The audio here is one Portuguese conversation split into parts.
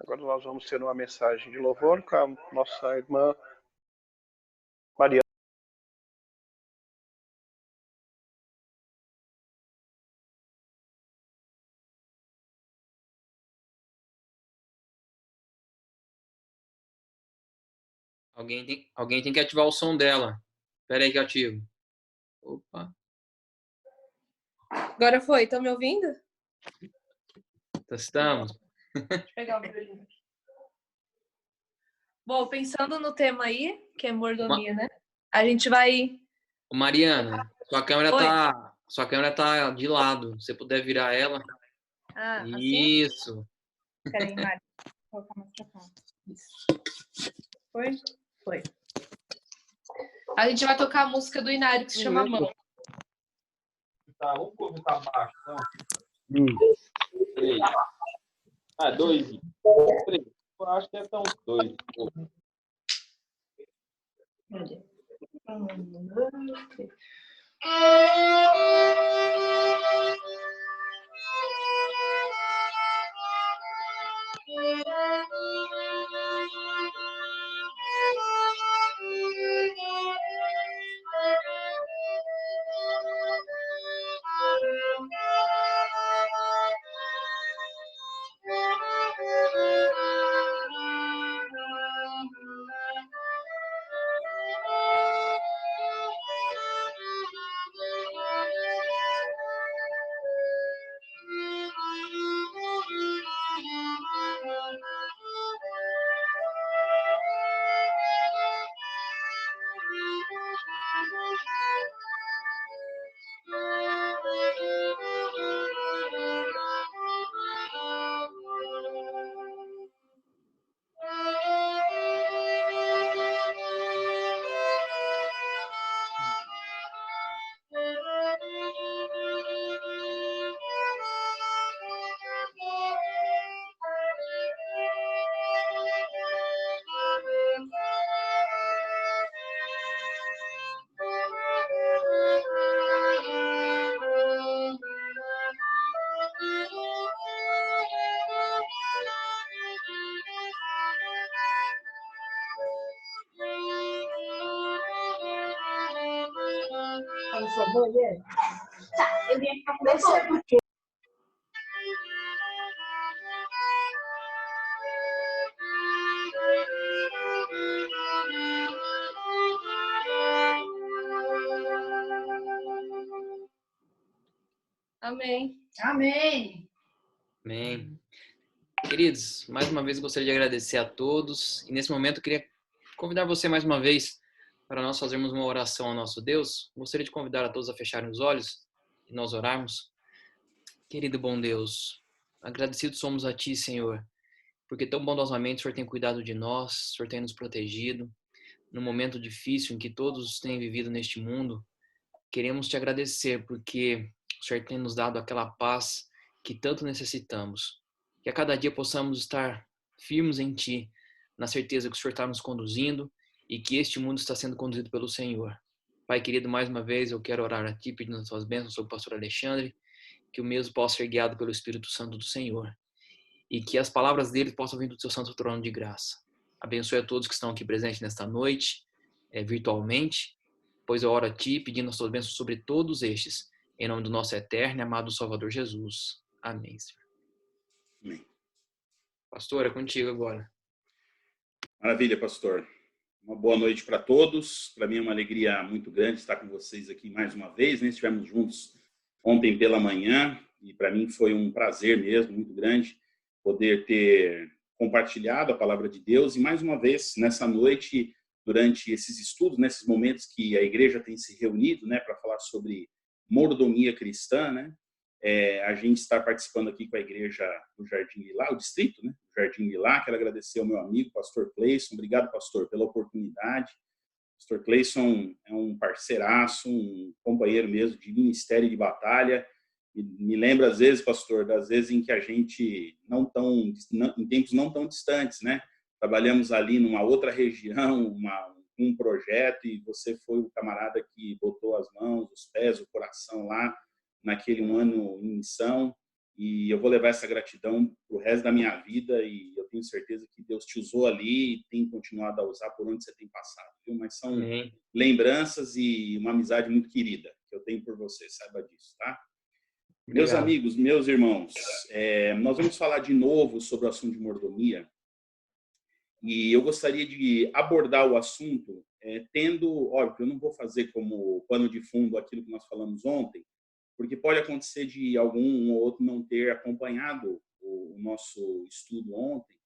Agora nós vamos ter uma mensagem de louvor com a nossa irmã Mariana. Alguém tem que ativar o som dela. Espera aí que eu ativo. Opa. Agora foi, estão me ouvindo? Estamos. Deixa eu pegar o violino aqui. Bom, pensando no tema aí, que é mordomia, né? A gente vai... Mariana, sua câmera tá de lado. Se você puder virar ela. Ah, isso. Assim? Peraí, Mari. Vou colocar mais pra cá. Isso. Foi? Foi. A gente vai tocar a música do Inário, que se chama Mão. Tá, vamos colocar baixo, então. 3. 2. 3. Eu acho que é tão 2. Olha. Eu vim ficar com você porque... Amém. Amém. Amém. Queridos, mais uma vez gostaria de agradecer a todos. E nesse momento eu queria convidar você mais uma vez para nós fazermos uma oração ao nosso Deus. Gostaria de convidar a todos a fecharem os olhos e nós orarmos. Querido bom Deus, agradecidos somos a Ti, Senhor, porque tão bondosamente o Senhor tem cuidado de nós, o Senhor tem nos protegido. No momento difícil em que todos têm vivido neste mundo, queremos Te agradecer porque o Senhor tem nos dado aquela paz que tanto necessitamos. Que a cada dia possamos estar firmes em Ti, na certeza que o Senhor está nos conduzindo e que este mundo está sendo conduzido pelo Senhor. Pai querido, mais uma vez eu quero orar a Ti, pedindo as Tuas bênçãos sobre o pastor Alexandre, que o mesmo possa ser guiado pelo Espírito Santo do Senhor e que as palavras dele possam vir do Teu santo trono de graça. Abençoe a todos que estão aqui presentes nesta noite, virtualmente, pois eu oro a Ti, pedindo as Tuas bênçãos sobre todos estes, em nome do nosso eterno e amado Salvador Jesus. Amém, Senhor. Amém. Pastor, é contigo agora. Maravilha, pastor. Uma boa noite para todos. Para mim é uma alegria muito grande estar com vocês aqui mais uma vez, né? Estivemos juntos ontem pela manhã e para mim foi um prazer mesmo, muito grande, poder ter compartilhado a palavra de Deus e mais uma vez nessa noite, durante esses estudos, nesses momentos que a igreja tem se reunido, né, para falar sobre mordomia cristã, né? A gente está participando aqui com a igreja do Jardim Lilá, o distrito, né, do Jardim Lilá. Quero agradecer ao meu amigo, pastor Cleison. Obrigado, pastor, pela oportunidade. Pastor Cleison é um parceiraço, um companheiro mesmo de ministério e de batalha. E me lembra, às vezes, pastor, das vezes em que a gente, em tempos não tão distantes, né, trabalhamos ali numa outra região, um projeto, e você foi o camarada que botou as mãos, os pés, o coração lá, naquele ano em missão, e eu vou levar essa gratidão pro resto da minha vida, e eu tenho certeza que Deus te usou ali e tem continuado a usar por onde você tem passado, viu? Mas são lembranças e uma amizade muito querida que eu tenho por você, saiba disso, tá? Obrigado. Meus amigos, meus irmãos, nós vamos falar de novo sobre o assunto de mordomia e eu gostaria de abordar o assunto óbvio, eu não vou fazer como pano de fundo aquilo que nós falamos ontem, porque pode acontecer de algum ou outro não ter acompanhado o nosso estudo ontem,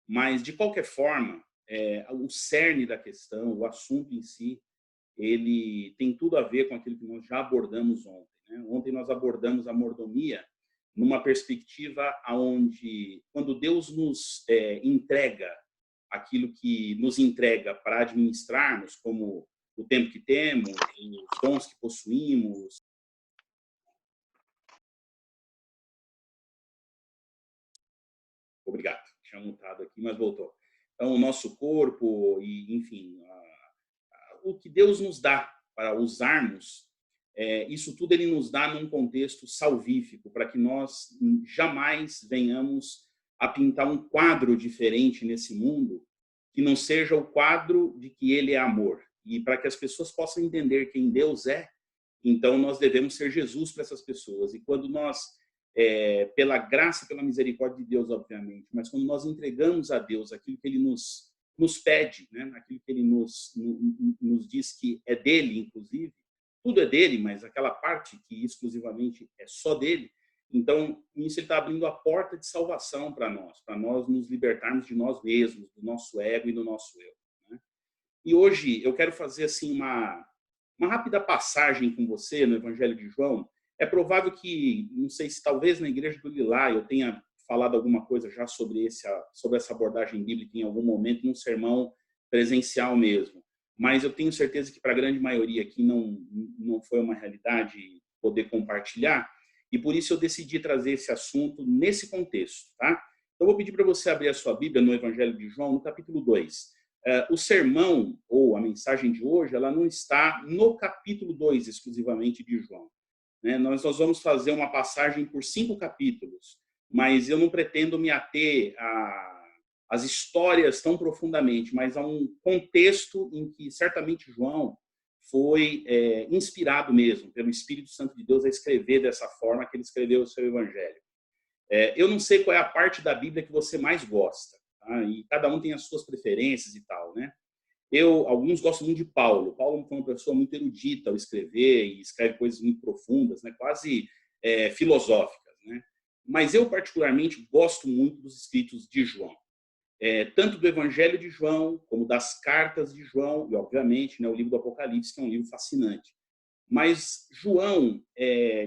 mas, de qualquer forma, o cerne da questão, o assunto em si, ele tem tudo a ver com aquilo que nós já abordamos ontem, né? Ontem nós abordamos a mordomia numa perspectiva onde, quando Deus nos entrega aquilo que nos entrega para administrarmos, como o tempo que temos, os dons que possuímos. Obrigado, tinha mutado aqui, mas voltou. Então, o nosso corpo e, enfim, o que Deus nos dá para usarmos, isso tudo ele nos dá num contexto salvífico, para que nós jamais venhamos a pintar um quadro diferente nesse mundo, que não seja o quadro de que ele é amor. E para que as pessoas possam entender quem Deus é, então nós devemos ser Jesus para essas pessoas. E quando nós, pela graça, pela misericórdia de Deus, obviamente, mas quando nós entregamos a Deus aquilo que ele nos pede, né? Aquilo que ele nos diz que é dele, inclusive, tudo é dele, mas aquela parte que exclusivamente é só dele, então isso ele está abrindo a porta de salvação para nós nos libertarmos de nós mesmos, do nosso ego e do nosso eu, né? E hoje eu quero fazer assim uma rápida passagem com você no Evangelho de João. É provável que, não sei se talvez na Igreja do Lilá eu tenha falado alguma coisa já sobre essa abordagem bíblica em algum momento, num sermão presencial mesmo. Mas eu tenho certeza que para a grande maioria aqui não foi uma realidade poder compartilhar, e por isso eu decidi trazer esse assunto nesse contexto, tá? Então eu vou pedir para você abrir a sua Bíblia no Evangelho de João, no capítulo 2. O sermão, ou a mensagem de hoje, ela não está no capítulo 2 exclusivamente de João, né? Nós vamos fazer uma passagem por 5 capítulos, mas eu não pretendo me ater às histórias tão profundamente, mas a um contexto em que certamente João foi inspirado mesmo pelo Espírito Santo de Deus a escrever dessa forma que ele escreveu o seu Evangelho. Eu não sei qual é a parte da Bíblia que você mais gosta, tá? E cada um tem as suas preferências e tal, né? Alguns gostam muito de Paulo. Paulo foi uma pessoa muito erudita ao escrever e escreve coisas muito profundas, né? Quase filosóficas, né? Mas eu, particularmente, gosto muito dos escritos de João. Tanto do Evangelho de João, como das cartas de João, e, obviamente, né, o livro do Apocalipse, que é um livro fascinante. Mas João,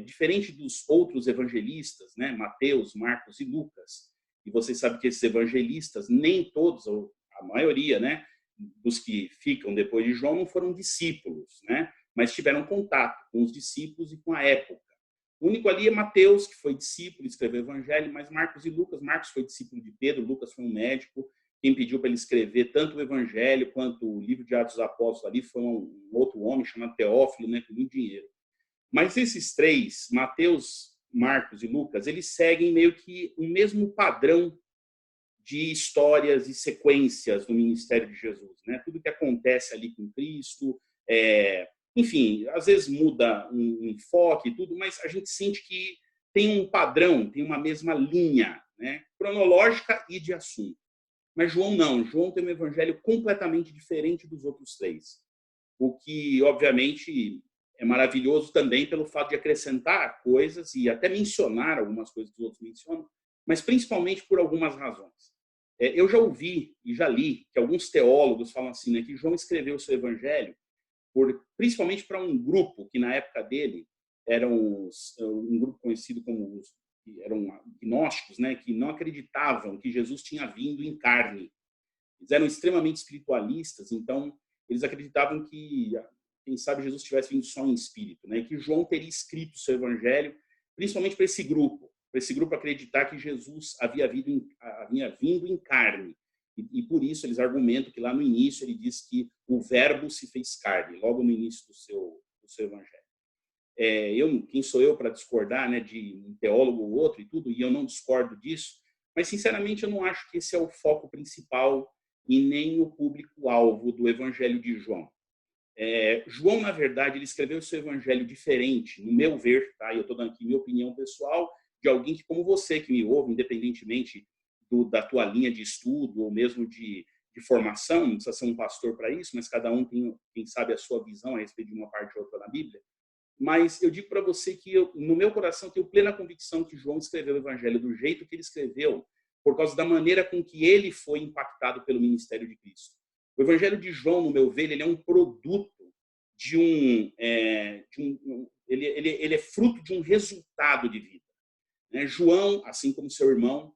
diferente dos outros evangelistas, né, Mateus, Marcos e Lucas, e vocês sabem que esses evangelistas, nem todos, ou a maioria, né, dos que ficam depois de João, não foram discípulos, né, mas tiveram contato com os discípulos e com a época. O único ali é Mateus, que foi discípulo, escreveu o Evangelho, mas Marcos e Lucas. Marcos foi discípulo de Pedro, Lucas foi um médico. Quem pediu para ele escrever tanto o Evangelho quanto o livro de Atos dos Apóstolos ali foi um outro homem chamado Teófilo, né, com muito dinheiro. Mas esses três, Mateus, Marcos e Lucas, eles seguem meio que o mesmo padrão de histórias e sequências do ministério de Jesus, né? Tudo que acontece ali com Cristo, enfim, às vezes muda um enfoque e tudo, mas a gente sente que tem um padrão, tem uma mesma linha, né, cronológica e de assunto. Mas João não. João tem um evangelho completamente diferente dos outros três. O que, obviamente, é maravilhoso também pelo fato de acrescentar coisas e até mencionar algumas coisas que os outros mencionam, mas principalmente por algumas razões. Eu já ouvi e já li que alguns teólogos falam assim, né, que João escreveu o seu evangelho principalmente para um grupo que na época dele era um grupo conhecido como eram gnósticos, né, que não acreditavam que Jesus tinha vindo em carne. Eles eram extremamente espiritualistas, então eles acreditavam que, quem sabe, Jesus tivesse vindo só em espírito, né, e que João teria escrito o seu evangelho, principalmente para esse grupo acreditar que Jesus havia vindo em carne. E por isso eles argumentam que lá no início ele diz que o verbo se fez carne, logo no início do seu evangelho. Quem sou eu para discordar, né, de um teólogo ou outro e tudo, e eu não discordo disso, Mas, sinceramente, eu não acho que esse é o foco principal e nem o público-alvo do Evangelho de João. João, na verdade, ele escreveu esse evangelho diferente, no meu ver, tá? Eu estou dando aqui minha opinião pessoal, de alguém que, como você, que me ouve, independentemente da tua linha de estudo ou mesmo de formação, não precisa ser um pastor para isso, mas cada um tem, quem sabe, a sua visão a respeito de uma parte ou outra na Bíblia. Mas eu digo para você que no meu coração tenho plena convicção que João escreveu o evangelho do jeito que ele escreveu, por causa da maneira com que ele foi impactado pelo ministério de Cristo. O evangelho de João, no meu ver, ele é um produto ele é fruto de um resultado de vida. Né? João, assim como seu irmão,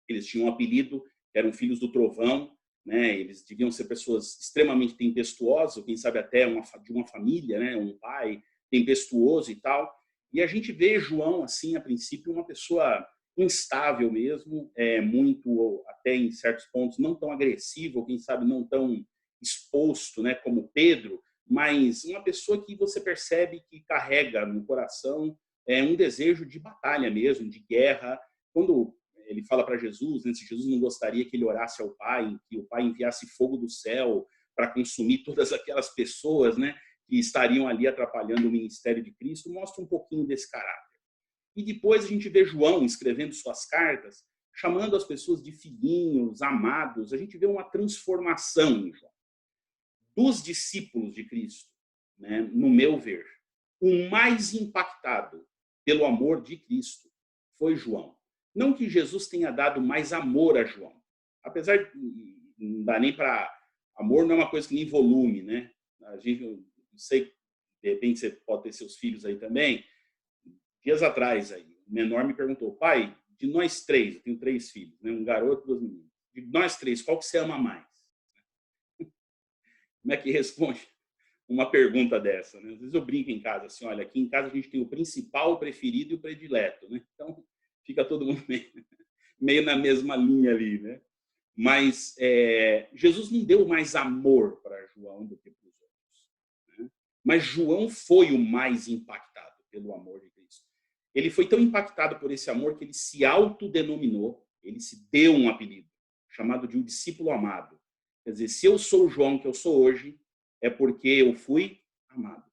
eles tinham um apelido, eram filhos do trovão, né? Eles deviam ser pessoas extremamente tempestuosas, ou quem sabe até de uma família, né? Um pai tempestuoso e tal. E a gente vê João, assim, a princípio, uma pessoa instável mesmo, muito, até em certos pontos, não tão agressivo, ou quem sabe não tão exposto, né, como Pedro, mas uma pessoa que você percebe que carrega no coração um desejo de batalha mesmo, de guerra. Quando ele fala para Jesus, né, se Jesus não gostaria que ele orasse ao Pai, que o Pai enviasse fogo do céu para consumir todas aquelas pessoas, né, que estariam ali atrapalhando o ministério de Cristo, mostra um pouquinho desse caráter. E depois a gente vê João escrevendo suas cartas, chamando as pessoas de filhinhos, amados. A gente vê uma transformação em João. Dos discípulos de Cristo, né, no meu ver, o mais impactado pelo amor de Cristo foi João. Não que Jesus tenha dado mais amor a João. Apesar de não dá nem para... Amor não é uma coisa que nem volume, né? A gente, eu não sei, de repente você pode ter seus filhos aí também. Dias atrás, aí, o menor me perguntou, pai, de nós três, eu tenho 3 filhos, né? Um garoto e 2 meninas. De nós 3, qual que você ama mais? Como é que responde uma pergunta dessa? Né? Às vezes eu brinco em casa, assim, olha, aqui em casa a gente tem o principal, o preferido e o predileto, né? Então, fica todo mundo meio na mesma linha ali, né? Mas Jesus não deu mais amor para João do que para os outros. Né? Mas João foi o mais impactado pelo amor de Cristo. Ele foi tão impactado por esse amor que ele se autodenominou, ele se deu um apelido, chamado de um discípulo amado. Quer dizer, se eu sou o João que eu sou hoje, é porque eu fui amado.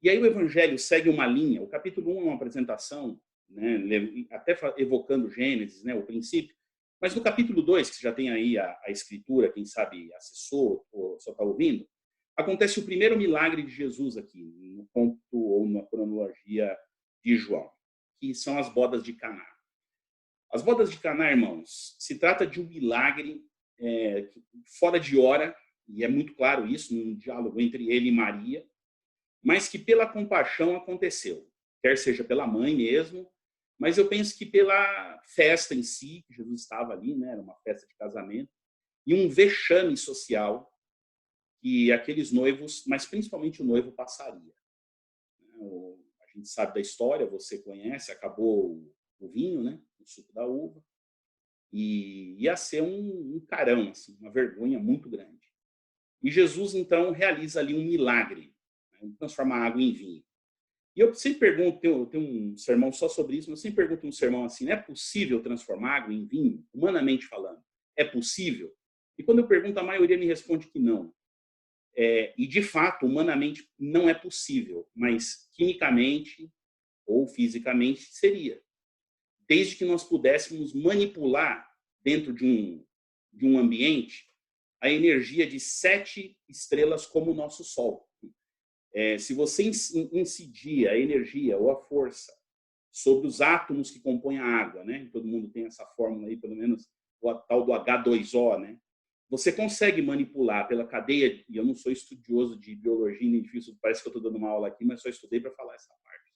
E aí o Evangelho segue uma linha. O capítulo 1 é uma apresentação, né, até evocando Gênesis, né, o princípio. Mas no capítulo 2, que já tem aí a escritura, quem sabe acessou ou só está ouvindo, acontece o primeiro milagre de Jesus aqui, no ponto ou na cronologia de João, que são as bodas de Caná. As bodas de Caná, irmãos, se trata de um milagre fora de hora, e é muito claro isso num diálogo entre ele e Maria, mas que pela compaixão aconteceu, quer seja pela mãe mesmo, mas eu penso que pela festa em si, que Jesus estava ali, né, era uma festa de casamento, e um vexame social que aqueles noivos, mas principalmente o noivo, passaria. A gente sabe da história, você conhece, acabou o vinho, né, o suco da uva, e ia ser um carão, assim, uma vergonha muito grande. E Jesus, então, realiza ali um milagre, né, transforma a água em vinho. E eu sempre pergunto, tenho um sermão só sobre isso, mas eu sempre pergunto um sermão assim, não é possível transformar água em vinho, humanamente falando? É possível? E quando eu pergunto, a maioria me responde que não. E, de fato, humanamente não é possível, mas quimicamente ou fisicamente seria. Desde que nós pudéssemos manipular dentro de um ambiente a energia de 7 estrelas como o nosso Sol. Se você incidir a energia ou a força sobre os átomos que compõem a água, né? Todo mundo tem essa fórmula aí, pelo menos o tal do H2O, né? Você consegue manipular pela cadeia, e eu não sou estudioso de biologia nem de física, parece que eu estou dando uma aula aqui, mas só estudei para falar essa parte.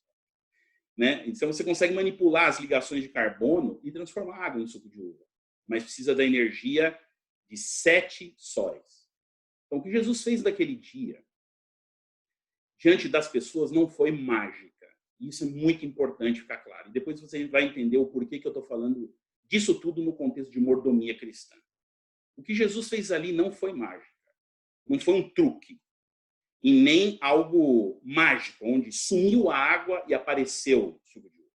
Né? Então você consegue manipular as ligações de carbono e transformar a água em suco de uva, mas precisa da energia de 7 sóis. Então o que Jesus fez naquele dia, diante das pessoas, não foi mágica. Isso é muito importante ficar claro. E depois você vai entender o porquê que eu estou falando disso tudo no contexto de mordomia cristã. O que Jesus fez ali não foi mágica, não foi um truque, e nem algo mágico, onde sumiu a água e apareceu o suco de uva.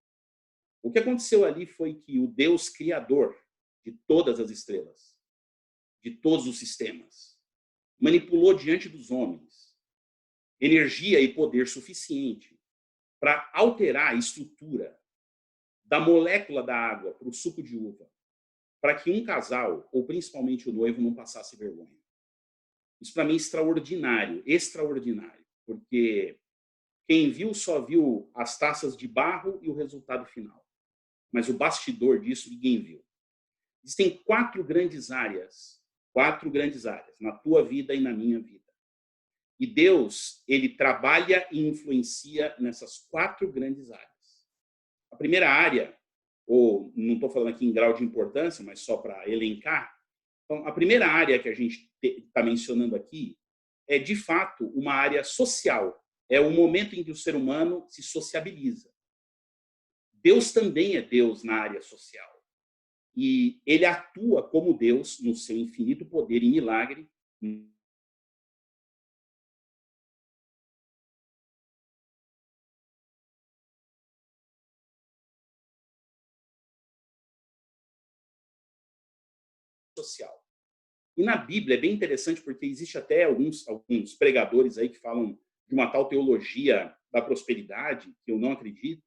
O que aconteceu ali foi que o Deus Criador, de todas as estrelas, de todos os sistemas. Manipulou diante dos homens energia e poder suficiente para alterar a estrutura da molécula da água para o suco de uva, para que um casal, ou principalmente o noivo, não passasse vergonha. Isso para mim é extraordinário, extraordinário, porque quem viu só viu as taças de barro e o resultado final. Mas o bastidor disso ninguém viu. Existem 4 grandes áreas na tua vida e na minha vida. E Deus, ele trabalha e influencia nessas 4 grandes áreas. A primeira área, ou não estou falando aqui em grau de importância, mas só para elencar, então, a primeira área que a gente está mencionando aqui é, de fato, uma área social. É o momento em que o ser humano se sociabiliza. Deus também é Deus na área social. E ele atua como Deus no seu infinito poder e milagre. Social. E na Bíblia é bem interessante porque existe até alguns pregadores aí que falam de uma tal teologia da prosperidade, que eu não acredito,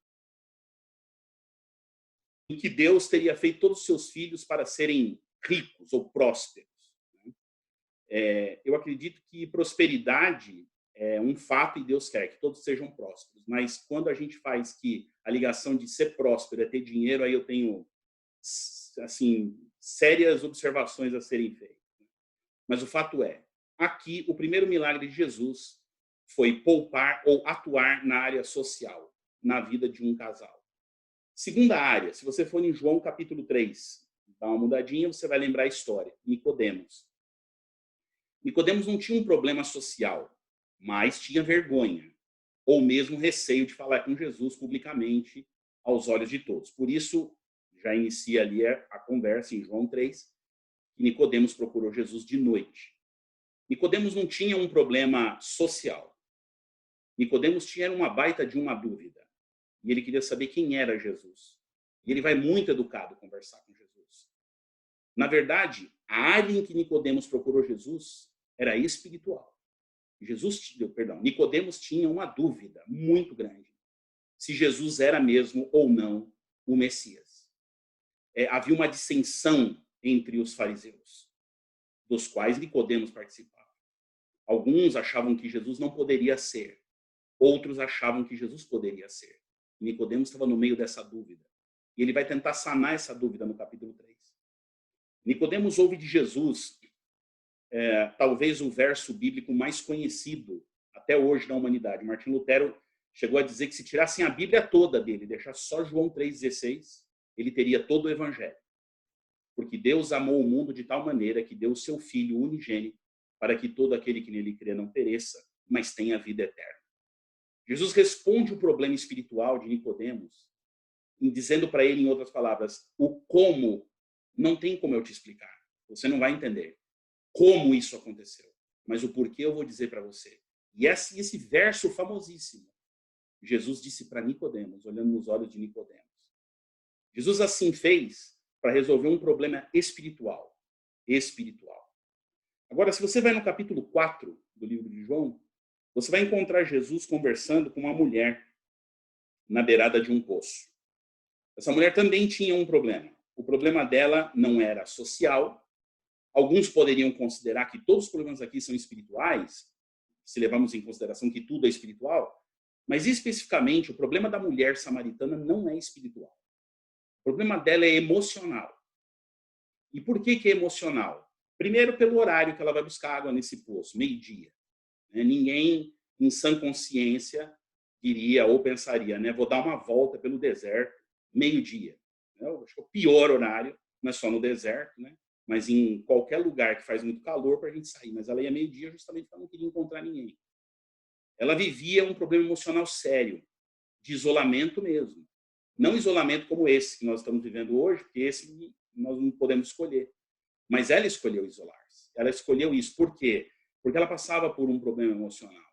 em que Deus teria feito todos os seus filhos para serem ricos ou prósperos. Eu acredito que prosperidade é um fato e Deus quer que todos sejam prósperos. Mas quando a gente faz que a ligação de ser próspero é ter dinheiro, aí eu tenho, assim, sérias observações a serem feitas. Mas o fato é, aqui o primeiro milagre de Jesus foi poupar ou atuar na área social, na vida de um casal. Segunda área, se você for em João capítulo 3, dá uma mudadinha, você vai lembrar a história. Nicodemos. Nicodemos não tinha um problema social, mas tinha vergonha, ou mesmo receio de falar com Jesus publicamente aos olhos de todos. Por isso, já inicia ali a conversa em João 3, que Nicodemos procurou Jesus de noite. Nicodemos não tinha um problema social. Nicodemos tinha uma baita de uma dúvida. E ele queria saber quem era Jesus. E ele vai muito educado conversar com Jesus. Na verdade, a área em que Nicodemos procurou Jesus era espiritual. Nicodemos tinha uma dúvida muito grande se Jesus era mesmo ou não o Messias. Havia uma dissensão entre os fariseus, dos quais Nicodemos participava. Alguns achavam que Jesus não poderia ser, outros achavam que Jesus poderia ser. Nicodemos estava no meio dessa dúvida. E ele vai tentar sanar essa dúvida no capítulo 3. Nicodemos ouve de Jesus, talvez o verso bíblico mais conhecido até hoje na humanidade. Martim Lutero chegou a dizer que se tirassem a Bíblia toda dele, deixasse só João 3,16, ele teria todo o evangelho. Porque Deus amou o mundo de tal maneira que deu o seu Filho unigênito para que todo aquele que nele crê não pereça, mas tenha a vida eterna. Jesus responde o problema espiritual de Nicodemos, dizendo para ele, em outras palavras, o como não tem como eu te explicar. Você não vai entender como isso aconteceu, mas o porquê eu vou dizer para você. E esse verso famosíssimo, Jesus disse para Nicodemos, olhando nos olhos de Nicodemos. Jesus assim fez para resolver um problema espiritual. Agora, se você vai no capítulo 4 do livro de João, você vai encontrar Jesus conversando com uma mulher na beirada de um poço. Essa mulher também tinha um problema. O problema dela não era social. Alguns poderiam considerar que todos os problemas aqui são espirituais, se levarmos em consideração que tudo é espiritual, mas especificamente o problema da mulher samaritana não é espiritual. O problema dela é emocional. E por que é emocional? Primeiro, pelo horário que ela vai buscar água nesse poço, meio-dia. Ninguém, em sã consciência, diria ou pensaria, vou dar uma volta pelo deserto, meio-dia. Eu acho que é o pior horário, não é só no deserto, mas em qualquer lugar que faz muito calor para a gente sair. Mas ela ia meio-dia justamente para não querer encontrar ninguém. Ela vivia um problema emocional sério, de isolamento mesmo. Não isolamento como esse que nós estamos vivendo hoje, porque esse nós não podemos escolher. Mas ela escolheu isolar-se. Ela escolheu isso. Por quê? Porque ela passava por um problema emocional.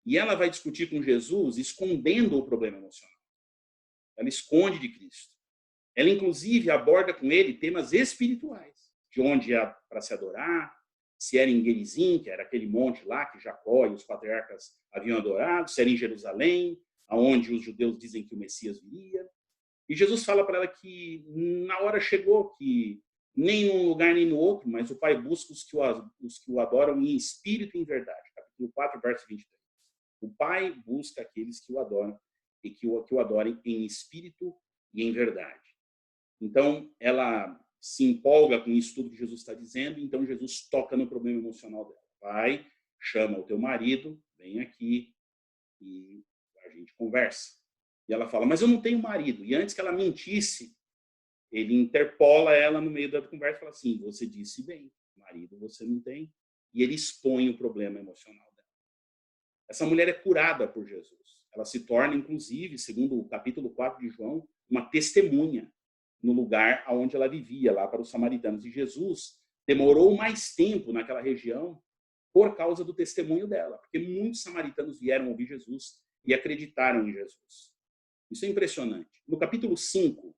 E ela vai discutir com Jesus escondendo o problema emocional. Ela esconde de Cristo. Ela, inclusive, aborda com ele temas espirituais, de onde é para se adorar, se era em Gerizim, que era aquele monte lá que Jacó e os patriarcas haviam adorado, se era em Jerusalém, aonde os judeus dizem que o Messias viria. E Jesus fala para ela que na hora chegou que nem num lugar nem no outro, mas o Pai busca os que o adoram em espírito e em verdade. Capítulo 4, verso 23. O Pai busca aqueles que o adoram e que o adorem em espírito e em verdade. Então, ela se empolga com isso tudo que Jesus está dizendo, então Jesus toca no problema emocional dela. Vai, chama o teu marido, vem aqui e a gente conversa. E ela fala, mas eu não tenho marido. E antes que ela mentisse, ele interpola ela no meio da conversa e fala assim, você disse bem, marido você não tem. E ele expõe o problema emocional dela. Essa mulher é curada por Jesus. Ela se torna, inclusive, segundo o capítulo 4 de João, uma testemunha no lugar onde ela vivia, lá para os samaritanos. E Jesus demorou mais tempo naquela região por causa do testemunho dela, porque muitos samaritanos vieram ouvir Jesus e acreditaram em Jesus. Isso é impressionante. No capítulo 5,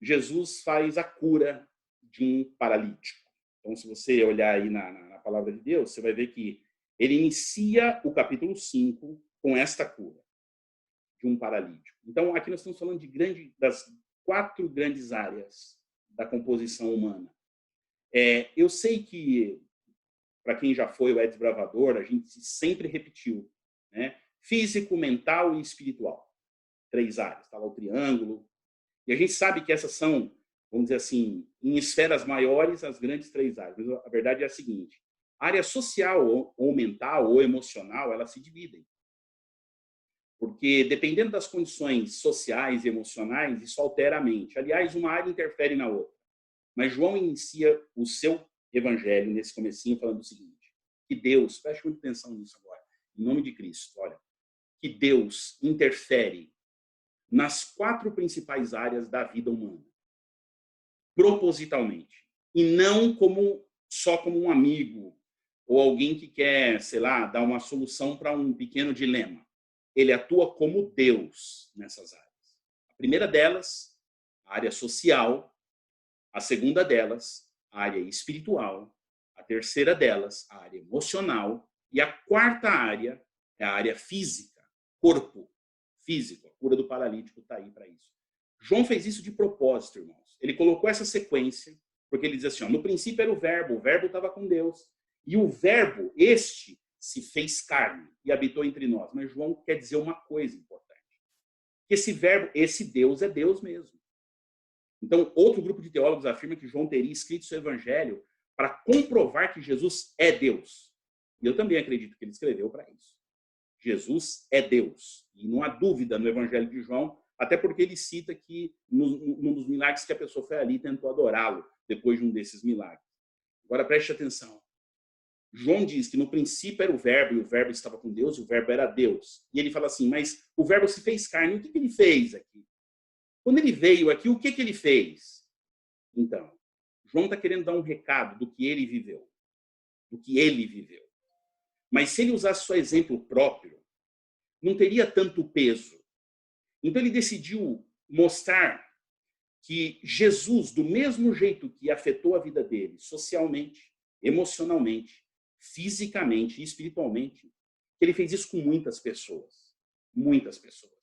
Jesus faz a cura de um paralítico. Então, se você olhar aí na palavra de Deus, você vai ver que ele inicia o capítulo 5 com esta cura de um paralítico. Então, aqui nós estamos falando das 4 grandes áreas da composição humana. Eu sei que, para quem já foi o ex-bravador, a gente sempre repetiu, né? Físico, mental e espiritual. 3 áreas. Está lá o triângulo. E a gente sabe que essas são, vamos dizer assim, em esferas maiores, as grandes 3 áreas. Mas a verdade é a seguinte. A área social, ou mental, ou emocional, elas se dividem. Porque, dependendo das condições sociais e emocionais, isso altera a mente. Aliás, uma área interfere na outra. Mas João inicia o seu evangelho nesse comecinho falando o seguinte, que Deus, preste muita atenção nisso agora, em nome de Cristo, olha, que Deus interfere nas 4 principais áreas da vida humana, propositalmente, e não só como um amigo, ou alguém que quer, sei lá, dar uma solução para um pequeno dilema. Ele atua como Deus nessas áreas. A primeira delas, a área social. A segunda delas, a área espiritual. A terceira delas, a área emocional. E a quarta área é a área física, corpo físico. A cura do paralítico está aí para isso. João fez isso de propósito, irmãos. Ele colocou essa sequência, porque ele diz assim, no princípio era o verbo estava com Deus. E o verbo, se fez carne e habitou entre nós. Mas João quer dizer uma coisa importante. Que esse verbo, esse Deus é Deus mesmo. Então, outro grupo de teólogos afirma que João teria escrito seu evangelho para comprovar que Jesus é Deus. E eu também acredito que ele escreveu para isso. Jesus é Deus. E não há dúvida no evangelho de João, até porque ele cita que num dos milagres que a pessoa foi ali e tentou adorá-lo depois de um desses milagres. Agora preste atenção. João diz que no princípio era o verbo, e o verbo estava com Deus, e o verbo era Deus. E ele fala assim, mas o verbo se fez carne, o que ele fez aqui? Quando ele veio aqui, o que ele fez? Então, João está querendo dar um recado do que ele viveu. Do que ele viveu. Mas se ele usasse só exemplo próprio, não teria tanto peso. Então ele decidiu mostrar que Jesus, do mesmo jeito que afetou a vida dele, socialmente, emocionalmente, fisicamente e espiritualmente, ele fez isso com muitas pessoas. Muitas pessoas.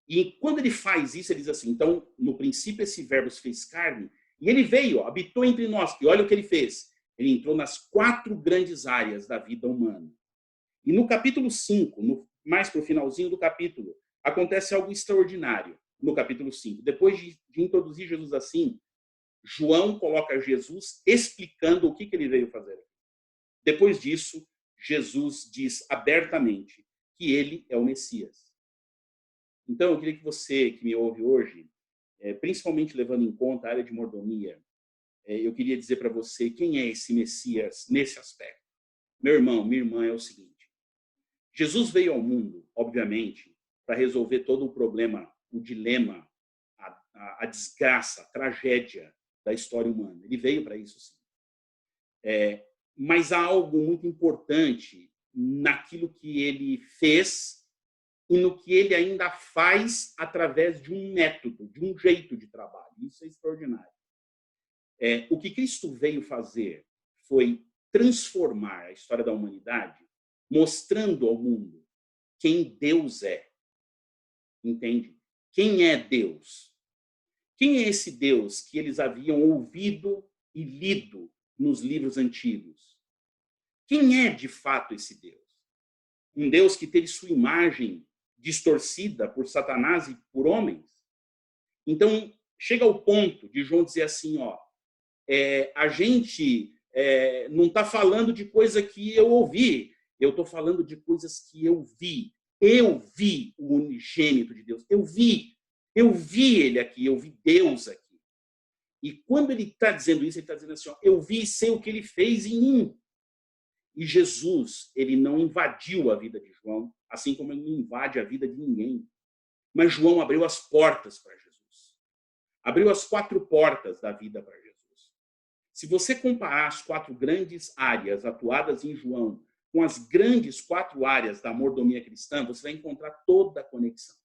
E quando ele faz isso, ele diz assim, então, no princípio esse verbo se fez carne, e ele veio, habitou entre nós. E olha o que ele fez. Ele entrou nas 4 grandes áreas da vida humana. E no capítulo 5, mais para o finalzinho do capítulo, acontece algo extraordinário no capítulo 5. Depois de introduzir Jesus assim, João coloca Jesus explicando o que ele veio fazer. Depois disso, Jesus diz abertamente que ele é o Messias. Então, eu queria que você, que me ouve hoje, principalmente levando em conta a área de mordomia, eu queria dizer para você quem é esse Messias nesse aspecto. Meu irmão, minha irmã, é o seguinte. Jesus veio ao mundo, obviamente, para resolver todo o problema, o dilema, a desgraça, a tragédia da história humana. Ele veio para isso, sim. Mas há algo muito importante naquilo que ele fez e no que ele ainda faz através de um método, de um jeito de trabalho. Isso é extraordinário. O que Cristo veio fazer foi transformar a história da humanidade, mostrando ao mundo quem Deus é. Entende? Quem é Deus? Quem é esse Deus que eles haviam ouvido e lido nos livros antigos? Quem é de fato esse Deus? Um Deus que teve sua imagem distorcida por Satanás e por homens? Então, chega ao ponto de João dizer assim, a gente não está falando de coisa que eu ouvi, eu estou falando de coisas que eu vi. Eu vi o unigênito de Deus. Eu vi ele aqui, eu vi Deus aqui. E quando ele está dizendo isso, ele está dizendo assim, eu vi e sei o que ele fez em mim. E Jesus, ele não invadiu a vida de João, assim como ele não invade a vida de ninguém. Mas João abriu as portas para Jesus. Abriu as 4 portas da vida para Jesus. Se você comparar as 4 grandes áreas atuadas em João com as grandes 4 áreas da mordomia cristã, você vai encontrar toda a conexão.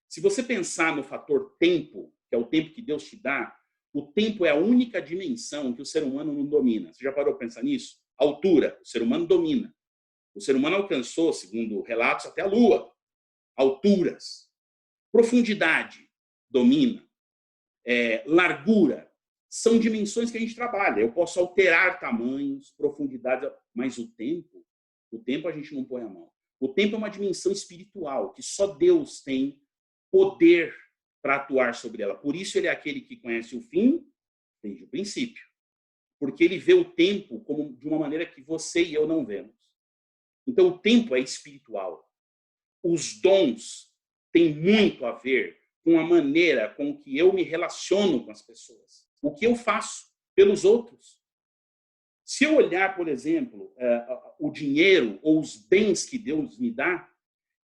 Se você pensar no fator tempo, que é o tempo que Deus te dá, o tempo é a única dimensão que o ser humano não domina. Você já parou para pensar nisso? Altura, o ser humano domina. O ser humano alcançou, segundo relatos, até a Lua. Alturas. Profundidade, domina. Largura, são dimensões que a gente trabalha. Eu posso alterar tamanhos, profundidades, mas o tempo a gente não põe a mão. O tempo é uma dimensão espiritual, que só Deus tem poder para atuar sobre ela. Por isso ele é aquele que conhece o fim desde o princípio. Porque ele vê o tempo como de uma maneira que você e eu não vemos. Então o tempo é espiritual. Os dons têm muito a ver com a maneira com que eu me relaciono com as pessoas. O que eu faço pelos outros. Se eu olhar, por exemplo, o dinheiro ou os bens que Deus me dá,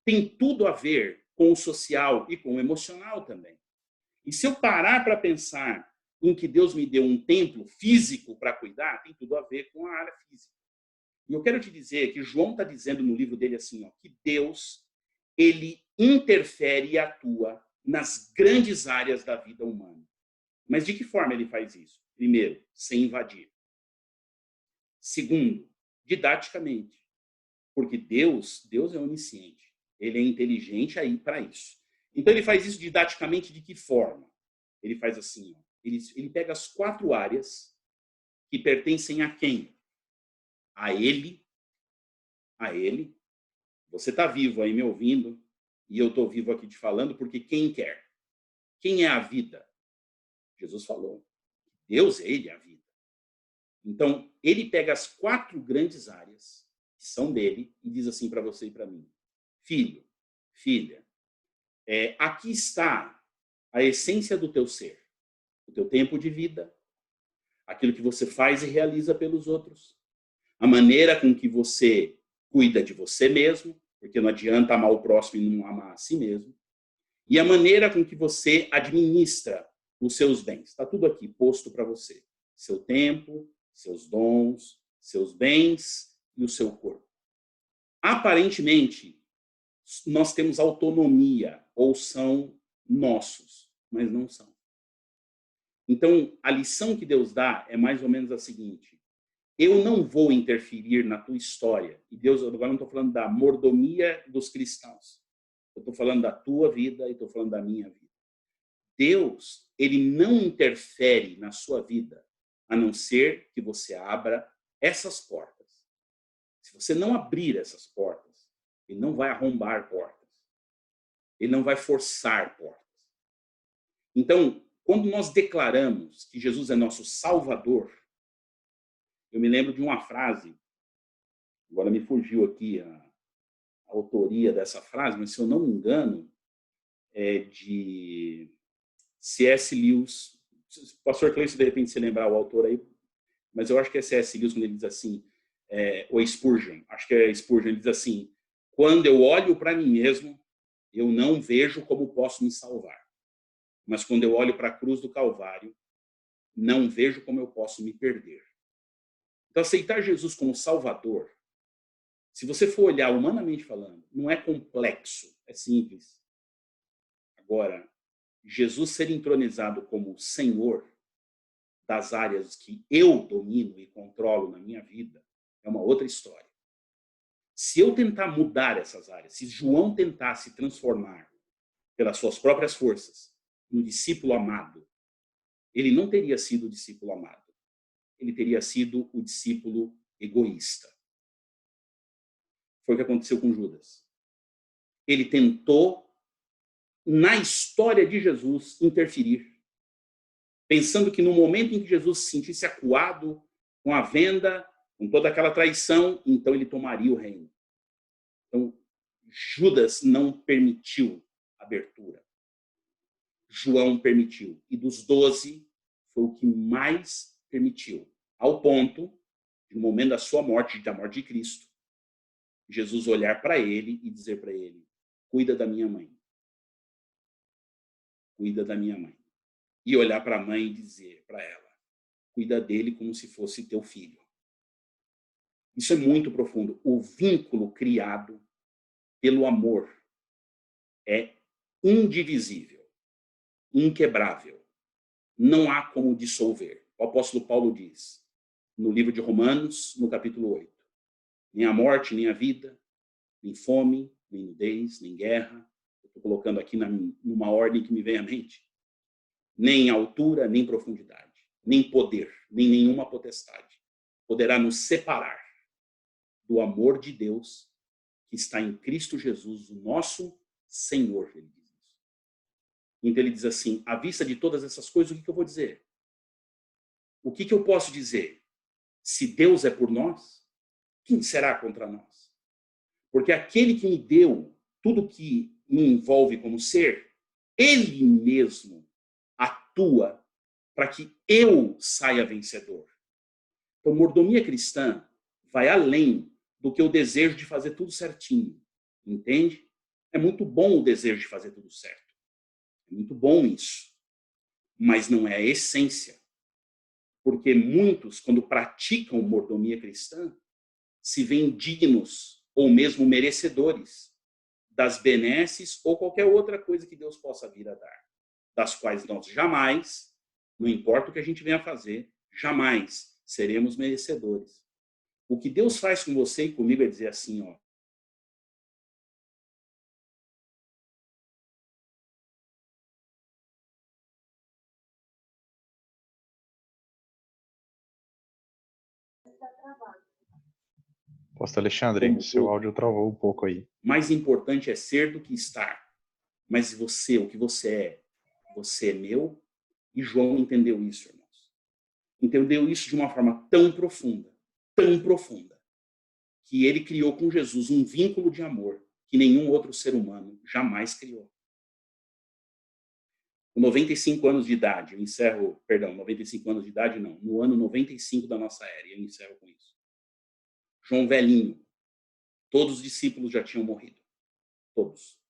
tem tudo a ver com o social e com o emocional também. E se eu parar para pensar em que Deus me deu um templo físico para cuidar, tem tudo a ver com a área física. E eu quero te dizer que João está dizendo no livro dele assim, que Deus, ele interfere e atua nas grandes áreas da vida humana. Mas de que forma ele faz isso? Primeiro, sem invadir. Segundo, didaticamente. Porque Deus é onisciente. Ele é inteligente aí para isso. Então ele faz isso didaticamente de que forma? Ele faz assim, ele pega as 4 áreas que pertencem a quem? A ele. Você está vivo aí me ouvindo e eu estou vivo aqui te falando porque quem quer? Quem é a vida? Jesus falou. Deus, ele é a vida. Então, ele pega as 4 grandes áreas que são dele e diz assim para você e para mim. Filho, filha, aqui está a essência do teu ser. O teu tempo de vida, aquilo que você faz e realiza pelos outros, a maneira com que você cuida de você mesmo, porque não adianta amar o próximo e não amar a si mesmo, e a maneira com que você administra os seus bens. Está tudo aqui posto para você. Seu tempo, seus dons, seus bens e o seu corpo. Aparentemente, nós temos autonomia, ou são nossos, mas não são. Então, a lição que Deus dá é mais ou menos a seguinte. Eu não vou interferir na tua história. E Deus, agora não estou falando da mordomia dos cristãos. Eu estou falando da tua vida e estou falando da minha vida. Deus, ele não interfere na sua vida, a não ser que você abra essas portas. Se você não abrir essas portas, ele não vai arrombar portas. Ele não vai forçar portas. Então, quando nós declaramos que Jesus é nosso Salvador, eu me lembro de uma frase, agora me fugiu aqui a autoria dessa frase, mas se eu não me engano, é de C.S. Lewis. O pastor Cleiton, de repente, se lembrar o autor aí, mas eu acho que é C.S. Lewis quando ele diz assim, ou Spurgeon, acho que é Spurgeon, ele diz assim, quando eu olho para mim mesmo, eu não vejo como posso me salvar. Mas quando eu olho para a cruz do Calvário, não vejo como eu posso me perder. Então, aceitar Jesus como Salvador Se você for olhar humanamente falando, não é complexo, é simples. Agora, Jesus ser entronizado como Senhor das áreas que eu domino e controlo na minha vida é uma outra história. Se eu tentar mudar essas áreas, se João tentar se transformar pelas suas próprias forças no discípulo amado, ele não teria sido o discípulo amado. Ele teria sido o discípulo egoísta. Foi o que aconteceu com Judas. Ele tentou, na história de Jesus, interferir, pensando que no momento em que Jesus se sentisse acuado com a venda, com toda aquela traição, então ele tomaria o reino. Então, Judas não permitiu abertura. João permitiu. E dos 12, foi o que mais permitiu. Ao ponto, no momento da sua morte, da morte de Cristo, Jesus olhar para ele e dizer para ele: cuida da minha mãe. Cuida da minha mãe. E olhar para a mãe e dizer para ela: cuida dele como se fosse teu filho. Isso é muito profundo. O vínculo criado pelo amor é indivisível, inquebrável. Não há como dissolver. O apóstolo Paulo diz, no livro de Romanos, no capítulo 8, nem a morte, nem a vida, nem fome, nem nudez, nem guerra. Eu estou colocando aqui numa ordem que me vem à mente. Nem altura, nem profundidade, nem poder, nem nenhuma potestade poderá nos separar do amor de Deus que está em Cristo Jesus, o nosso Senhor. Ele diz isso. Então ele diz assim: à vista de todas essas coisas, o que eu vou dizer? O que eu posso dizer? Se Deus é por nós, quem será contra nós? Porque aquele que me deu tudo que me envolve como ser, ele mesmo atua para que eu saia vencedor. Então, mordomia cristã vai além do que o desejo de fazer tudo certinho. Entende? É muito bom o desejo de fazer tudo certo. É muito bom isso. Mas não é a essência. Porque muitos, quando praticam mordomia cristã, se veem dignos ou mesmo merecedores das benesses ou qualquer outra coisa que Deus possa vir a dar, das quais nós jamais, não importa o que a gente venha fazer, jamais seremos merecedores. O que Deus faz com você e comigo é dizer assim, ó, Pastor Alexandre, seu áudio travou um pouco aí. mais importante é ser do que estar. Mas você, o que você é meu. E João entendeu isso, irmãos. Entendeu isso de uma forma tão profunda, que ele criou com Jesus um vínculo de amor que nenhum outro ser humano jamais criou. Com 95 anos de idade, eu encerro, 95 anos de idade não, no ano 95 da nossa era, eu encerro com isso. João velhinho, todos os discípulos já tinham morrido, todos.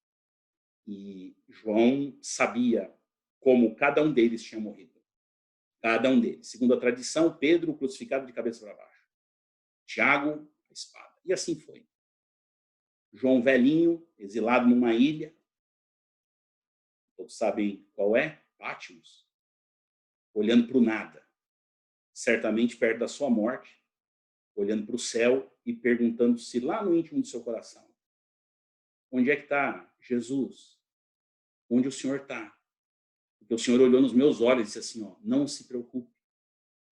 E João sabia como cada um deles tinha morrido. Cada um deles. Segundo a tradição, Pedro crucificado de cabeça para baixo. Tiago, a espada. E assim foi. João velhinho, exilado numa ilha. Todos sabem qual é? Patmos. Olhando para o nada. Certamente perto da sua morte. Olhando para o céu e perguntando-se lá no íntimo do seu coração: onde é que está Jesus? Onde o Senhor está? Porque o Senhor olhou nos meus olhos e disse assim, ó, não se preocupe,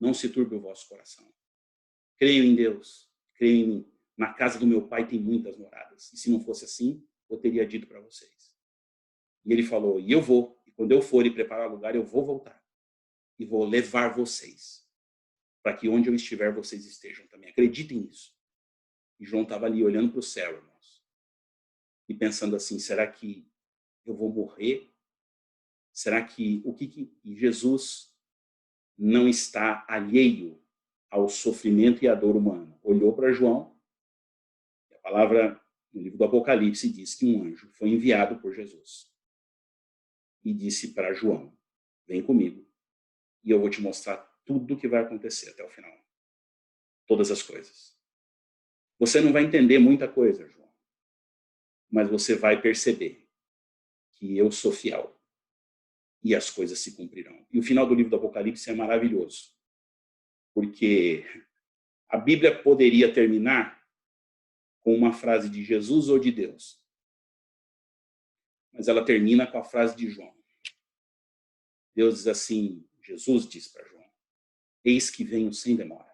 não se turbe o vosso coração. Creio em Deus, creio em mim. Na casa do meu pai tem muitas moradas. E se não fosse assim, eu teria dito para vocês. E ele falou, e eu vou. E quando eu for e preparar lugar, eu vou voltar. E vou levar vocês. Para que onde eu estiver, vocês estejam também. Acreditem nisso. E João estava ali olhando para o céu, irmãos. E pensando assim, será que eu vou morrer? Será que e Jesus não está alheio ao sofrimento e à dor humana? Olhou para João, e a palavra no livro do Apocalipse diz que um anjo foi enviado por Jesus e disse para João, vem comigo e eu vou te mostrar tudo o que vai acontecer até o final. Todas as coisas. Você não vai entender muita coisa, João, mas você vai perceber que eu sou fiel e as coisas se cumprirão. E o final do livro do Apocalipse é maravilhoso, porque a Bíblia poderia terminar com uma frase de Jesus ou de Deus, mas ela termina com a frase de João. Deus diz assim, Jesus diz para João, eis que venho sem demora.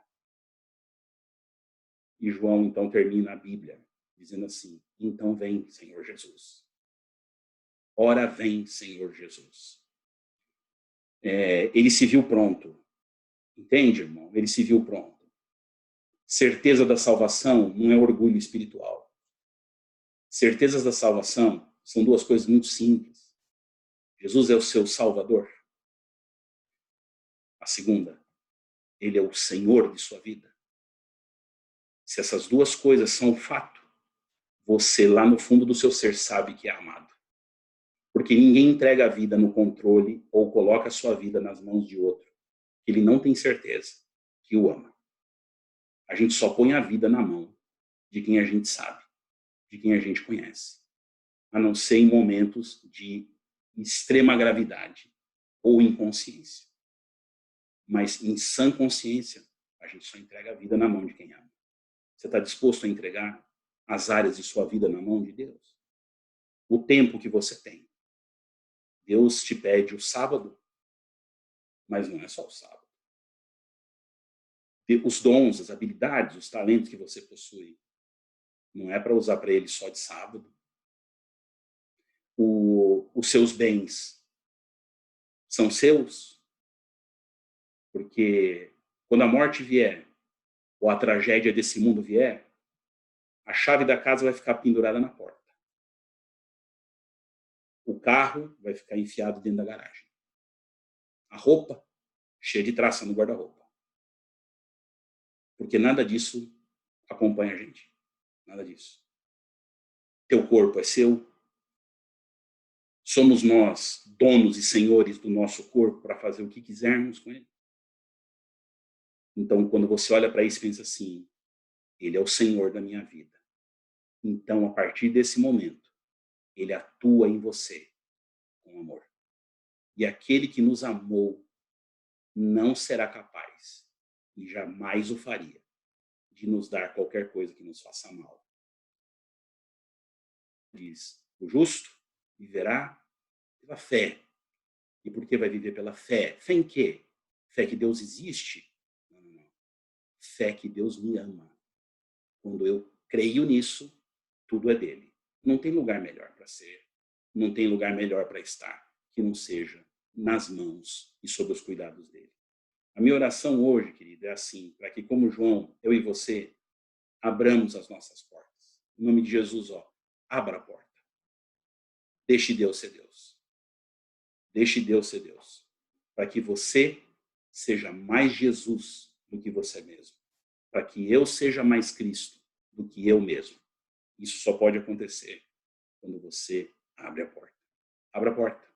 E João então termina a Bíblia dizendo assim, então vem, Senhor Jesus. Ora vem, Senhor Jesus. Ele se viu pronto. Entende, irmão? Ele se viu pronto. Certeza da salvação não é orgulho espiritual. Certezas da salvação são duas coisas muito simples. Jesus é o seu Salvador. A segunda, ele é o Senhor de sua vida. Se essas duas coisas são um fato, você lá no fundo do seu ser sabe que é amado. Porque ninguém entrega a vida no controle ou coloca a sua vida nas mãos de outro. Ele não tem certeza que o ama. A gente só põe a vida na mão de quem a gente sabe, de quem a gente conhece. A não ser em momentos de extrema gravidade ou inconsciência. Mas em sã consciência, a gente só entrega a vida na mão de quem ama. Você está disposto a entregar as áreas de sua vida na mão de Deus? O tempo que você tem. Deus te pede o sábado, mas não é só o sábado. Os dons, as habilidades, os talentos que você possui, não é para usar para ele só de sábado. Os seus bens são seus, porque quando a morte vier, ou a tragédia desse mundo vier, a chave da casa vai ficar pendurada na porta. O carro vai ficar enfiado dentro da garagem. A roupa, cheia de traça no guarda-roupa. Porque nada disso acompanha a gente. Nada disso. Teu corpo é seu. Somos nós, donos e senhores do nosso corpo, para fazer o que quisermos com ele. Então, quando você olha para isso e pensa assim, ele é o Senhor da minha vida. Então, a partir desse momento, ele atua em você com amor. E aquele que nos amou não será capaz, e jamais o faria, de nos dar qualquer coisa que nos faça mal. Diz, o justo viverá pela fé. E por que vai viver pela fé? Fé em quê? Fé que Deus existe? Não. Fé que Deus me ama. Quando eu creio nisso, tudo é dele. Não tem lugar melhor para ser, não tem lugar melhor para estar, que não seja nas mãos e sob os cuidados dele. A minha oração hoje, querida, é assim, para que como João, eu e você, abramos as nossas portas. Em nome de Jesus, abra a porta. Deixe Deus ser Deus. Deixe Deus ser Deus. Para que você seja mais Jesus do que você mesmo. Para que eu seja mais Cristo do que eu mesmo. Isso só pode acontecer quando você abre a porta. Abra a porta.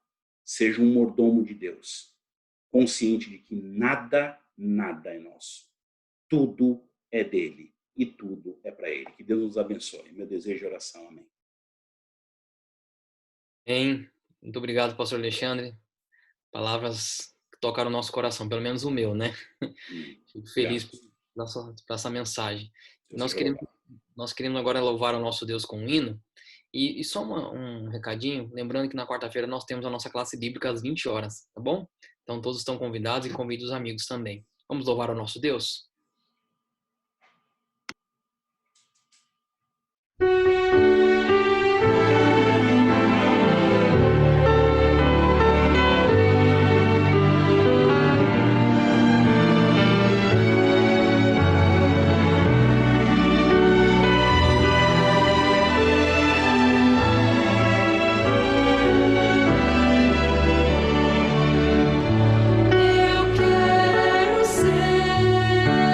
Seja um mordomo de Deus. Consciente de que nada é nosso. Tudo é dele. E tudo é para ele. Que Deus nos abençoe. Meu desejo de oração. Amém. Bem, muito obrigado, pastor Alexandre. Palavras que tocaram o nosso coração, pelo menos o meu, né? Fico feliz por essa mensagem. Nós queremos agora louvar o nosso Deus com um hino. E só um recadinho, lembrando que na quarta-feira nós temos a nossa classe bíblica às 20 horas, tá bom? Então todos estão convidados e convido os amigos também. Vamos louvar o nosso Deus? Eu quero ser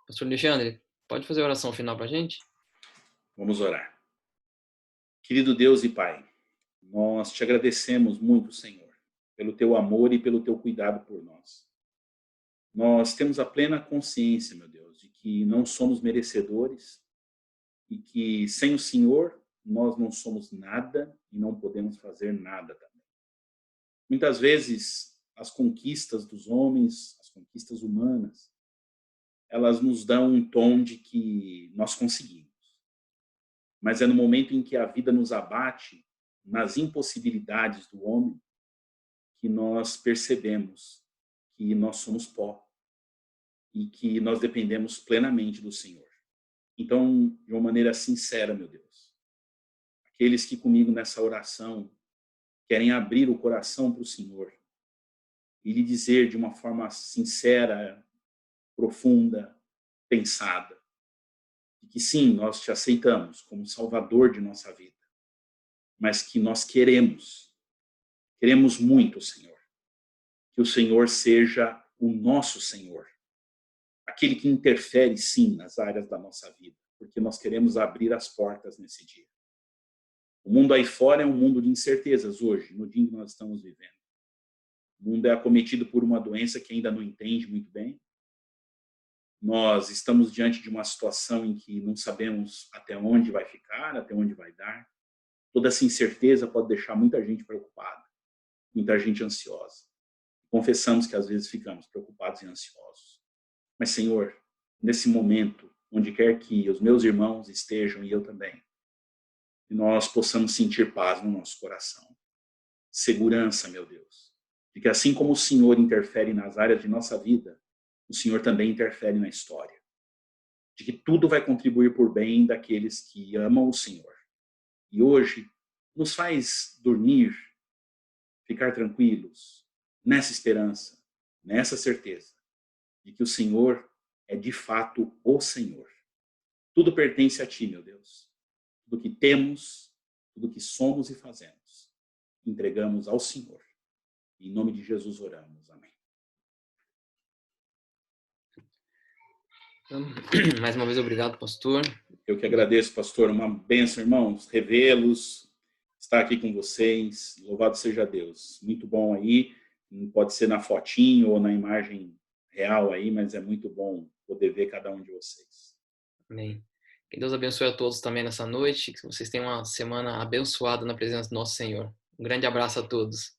Pastor Alexandre, pode fazer a oração final para a gente? Vamos orar. Querido Deus e Pai, nós te agradecemos muito, Senhor, pelo teu amor e pelo teu cuidado por nós. Nós temos a plena consciência, meu Deus, de que não somos merecedores e que sem o Senhor nós não somos nada e não podemos fazer nada também. Muitas vezes as conquistas dos homens, as conquistas humanas, elas nos dão um tom de que nós conseguimos. Mas é no momento em que a vida nos abate, nas impossibilidades do homem, que nós percebemos que nós somos pó e que nós dependemos plenamente do Senhor. Então, de uma maneira sincera, meu Deus, aqueles que comigo nessa oração querem abrir o coração para o Senhor e lhe dizer de uma forma sincera, profunda, pensada, de que sim, nós te aceitamos como Salvador de nossa vida, mas que nós queremos muito, Senhor, que o Senhor seja o nosso Senhor, aquele que interfere sim nas áreas da nossa vida, porque nós queremos abrir as portas nesse dia. O mundo aí fora é um mundo de incertezas hoje, no dia em que nós estamos vivendo. O mundo é acometido por uma doença que ainda não entende muito bem. Nós estamos diante de uma situação em que não sabemos até onde vai ficar, até onde vai dar. Toda essa incerteza pode deixar muita gente preocupada, muita gente ansiosa. Confessamos que às vezes ficamos preocupados e ansiosos. Mas, Senhor, nesse momento, onde quer que os meus irmãos estejam e eu também, que nós possamos sentir paz no nosso coração. Segurança, meu Deus, de que assim como o Senhor interfere nas áreas de nossa vida, o Senhor também interfere na história. De que tudo vai contribuir por bem daqueles que amam o Senhor. E hoje, nos faz dormir, ficar tranquilos, nessa esperança, nessa certeza, de que o Senhor é de fato o Senhor. Tudo pertence a Ti, meu Deus. Tudo que temos, tudo que somos e fazemos, entregamos ao Senhor. Em nome de Jesus oramos. Amém. Então, mais uma vez, obrigado, pastor. Eu que agradeço, pastor. Uma bênção, irmãos. Revê-los, estar aqui com vocês. Louvado seja Deus. Muito bom aí. Pode ser na fotinho ou na imagem real aí, mas é muito bom poder ver cada um de vocês. Amém. Que Deus abençoe a todos também nessa noite. Que vocês tenham uma semana abençoada na presença do nosso Senhor. Um grande abraço a todos.